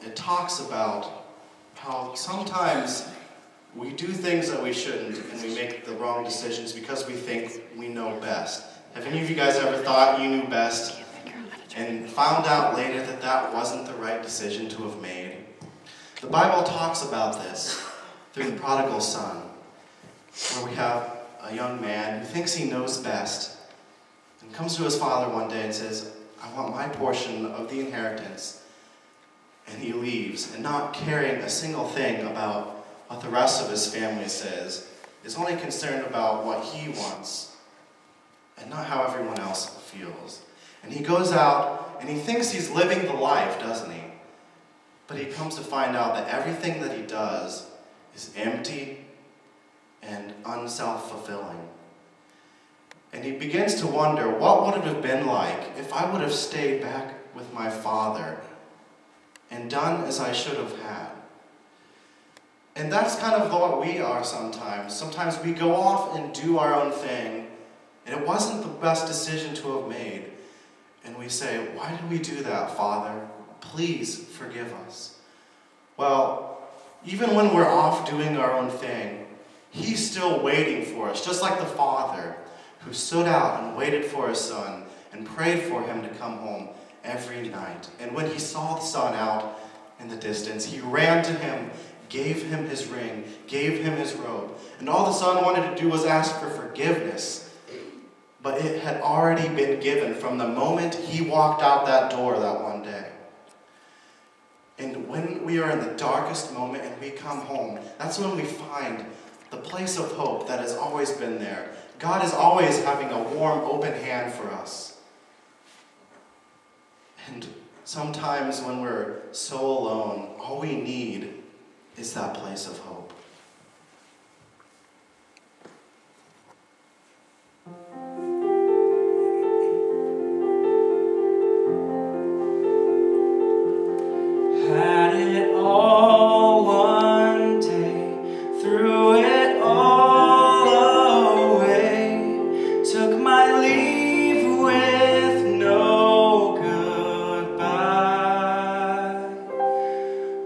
it talks about how sometimes we do things that we shouldn't and we make the wrong decisions because we think we know best. Have any of you guys ever thought you knew best and found out later that that wasn't the right decision to have made? The Bible talks about this through the prodigal son, where we have a young man who thinks he knows best and comes to his father one day and says, I want my portion of the inheritance. And he leaves, and not caring a single thing about what the rest of his family says, is only concerned about what he wants and not how everyone else feels. And he goes out and he thinks he's living the life, doesn't he? But he comes to find out that everything that he does is empty and unself-fulfilling. And he begins to wonder, what would it have been like if I would have stayed back with my father and done as I should have had? And that's kind of what we are sometimes. Sometimes we go off and do our own thing, and it wasn't the best decision to have made. And we say, why did we do that, Father? Please forgive us. Well, even when we're off doing our own thing, he's still waiting for us, just like the father who stood out and waited for his son and prayed for him to come home every night. And when he saw the son out in the distance, he ran to him, gave him his ring, gave him his robe. And all the son wanted to do was ask for forgiveness. But it had already been given from the moment he walked out that door that one day. And when we are in the darkest moment and we come home, that's when we find the place of hope that has always been there. God is always having a warm, open hand for us. And sometimes when we're so alone, all we need is that place of hope. Had it all one day, threw it all away, took my leave with no goodbye,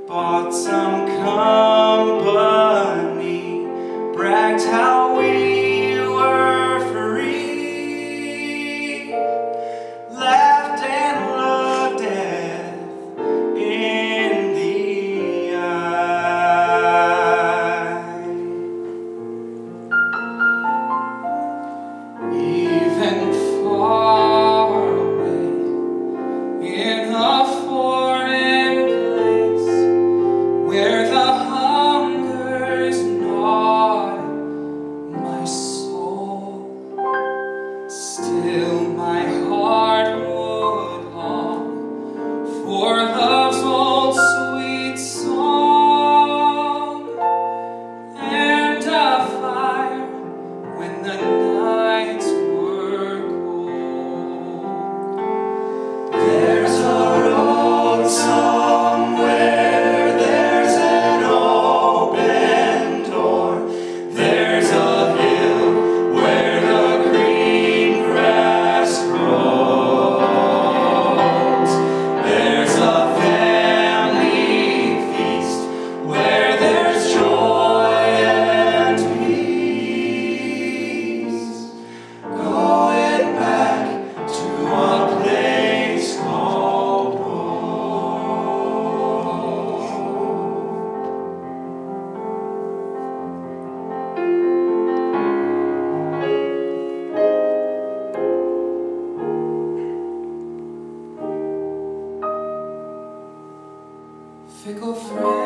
bought some company, bragged how we were free, laughed and looked death in the eye. Even far away in a foreign place where the hunger's gnawed my soul, still my heart would long for love's old sweet song, and a fire when the nights were cold. There's a road somewhere, there's an open door, there's a hill where the green grass grows, there's a family feast where there's joy and peace, going back to a place called home. Fickle friend.